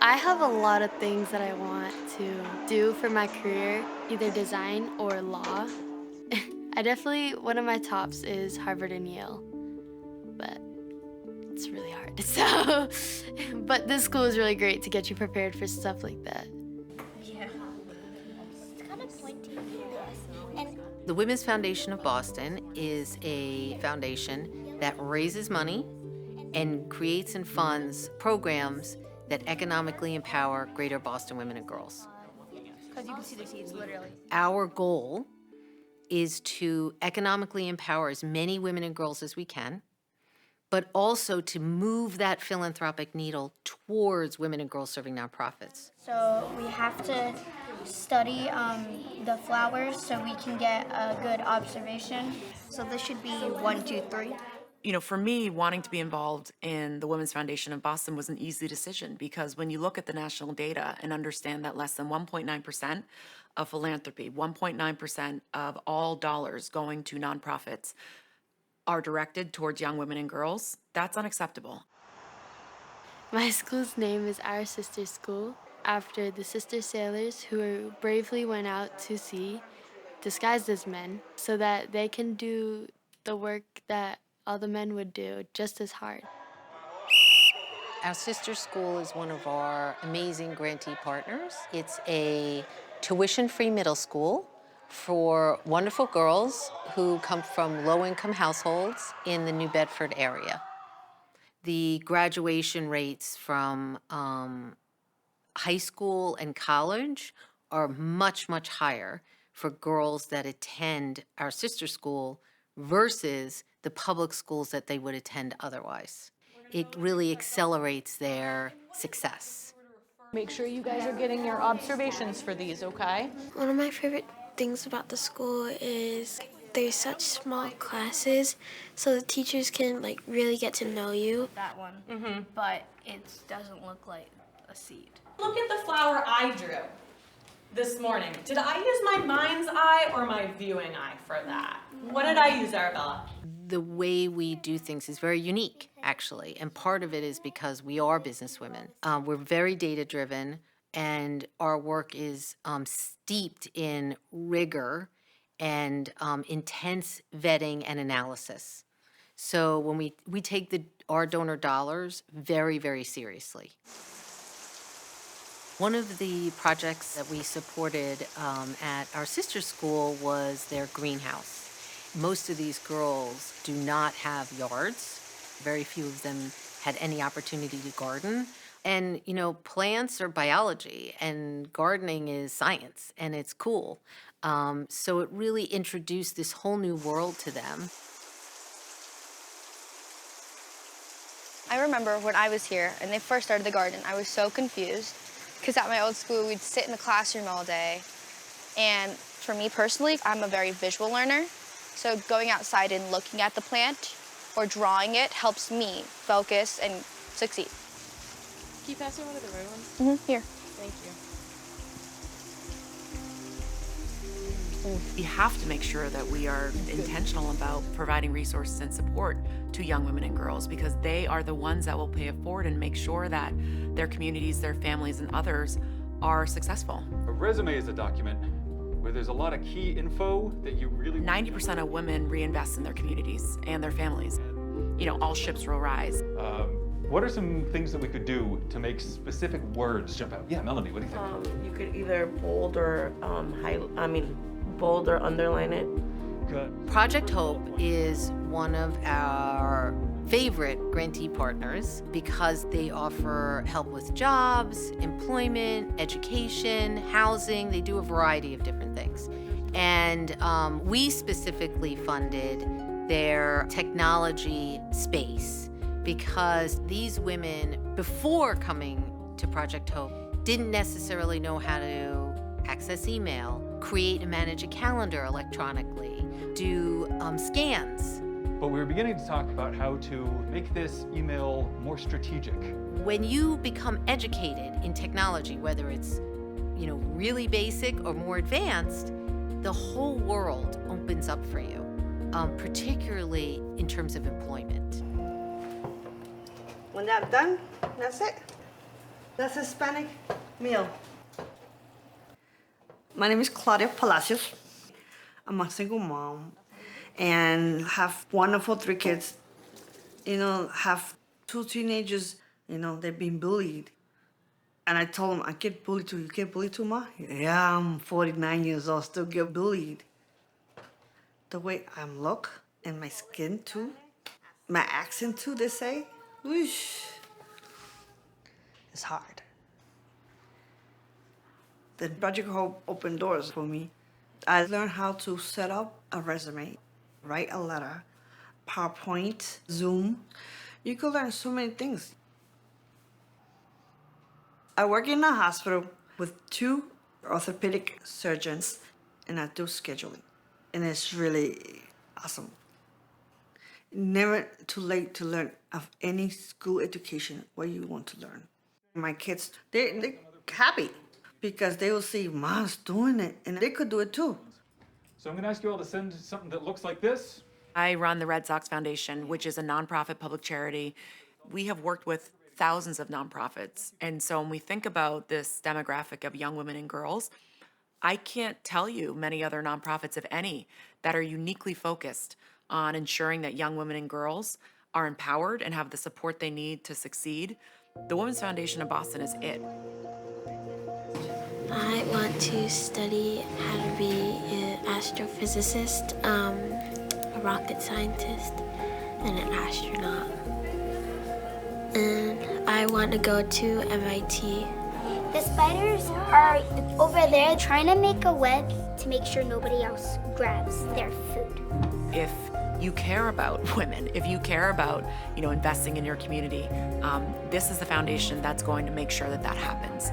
I have a lot of things that I want to do for my career, either design or law. One of my tops is Harvard and Yale, but it's really hard. But this school is really great to get you prepared for stuff like that. Yeah. It's kind of pointy. And The Women's Foundation of Boston is a foundation that raises money and creates and funds programs that economically empower greater Boston women and girls. because you can see the seeds literally. Our goal is to economically empower as many women and girls as we can, but also to move that philanthropic needle towards women and girls serving nonprofits. So we have to study the flowers so we can get a good observation. So this should be 1, 2, 3. You know, for me, wanting to be involved in the Women's Foundation of Boston was an easy decision because when you look at the national data and understand that less than 1.9% of philanthropy, 1.9% of all dollars going to nonprofits are directed towards young women and girls, that's unacceptable. My school's name is Our Sister School, after the sister sailors who bravely went out to sea, disguised as men, so that they can do the work that all the men would do just as hard. Our sister school is one of our amazing grantee partners. It's a tuition-free middle school for wonderful girls who come from low-income households in the New Bedford area. The graduation rates from high school and college are much, much higher for girls that attend our sister school versus the public schools that they would attend otherwise. It really accelerates their success. Make sure you guys are getting your observations for these, okay? One of my favorite things about the school is there's such small classes, so the teachers can really get to know you. That one. But it doesn't look like a seed. Look at the flower I drew this morning. Did I use my mind's eye or my viewing eye for that? What did I use, Arabella? The way we do things is very unique, actually, and part of it is because we are businesswomen. We're very data-driven, and our work is steeped in rigor and intense vetting and analysis. So when we take our donor dollars very, very seriously. One of the projects that we supported at our sister school was their greenhouse. Most of these girls do not have yards. Very few of them had any opportunity to garden. And, you know, plants are biology and gardening is science and it's cool. So it really introduced this whole new world to them. I remember when I was here and they first started the garden, I was so confused because at my old school, we'd sit in the classroom all day. And for me personally, I'm a very visual learner. So going outside and looking at the plant or drawing it helps me focus and succeed. Can you pass me one of the red ones? Here. Thank you. We have to make sure that we are intentional about providing resources and support to young women and girls because they are the ones that will pay it forward and make sure that their communities, their families, and others are successful. A resume is a document where there's a lot of key info that you really... 90% of women reinvest in their communities and their families. You know, all ships will rise. What are some things that we could do to make specific words jump out? Yeah, Melanie, what do you think? You could either bold or bold or underline it. Good. Project Hope is one of our favorite grantee partners because they offer help with jobs, employment, education, housing. They do a variety of different things. And we specifically funded their technology space because these women, before coming to Project Hope, didn't necessarily know how to access email, create and manage a calendar electronically, do scans. But we were beginning to talk about how to make this email more strategic. When you become educated in technology, whether it's really basic or more advanced, the whole world opens up for you, particularly in terms of employment. When that's done, that's it. That's Hispanic meal. My name is Claudia Palacios. I'm a single mom and have wonderful 3 kids. You know, have 2 teenagers, you know, they've been bullied. And I told them, I get bullied too. You get bullied too, Ma? Yeah, I'm 49 years old, still get bullied. The way I look and my skin too, my accent too, they say, whoosh, it's hard. The Project Hope opened doors for me. I learned how to set up a resume, write a letter, PowerPoint, Zoom. You could learn so many things. I work in a hospital with 2 orthopedic surgeons, and I do scheduling, and it's really awesome. Never too late to learn of any school education what you want to learn. My kids, they're happy because they will see Mom's doing it, and they could do it too. So I'm gonna ask you all to send something that looks like this. I run the Red Sox Foundation, which is a nonprofit public charity. We have worked with thousands of nonprofits. And so when we think about this demographic of young women and girls, I can't tell you many other nonprofits, if any, that are uniquely focused on ensuring that young women and girls are empowered and have the support they need to succeed. The Women's Foundation of Boston is it. I want to study how to be an astrophysicist, a rocket scientist, and an astronaut. And I want to go to MIT. The spiders are over there trying to make a web to make sure nobody else grabs their food. If you care about women, if you care about, investing in your community, this is the foundation that's going to make sure that that happens.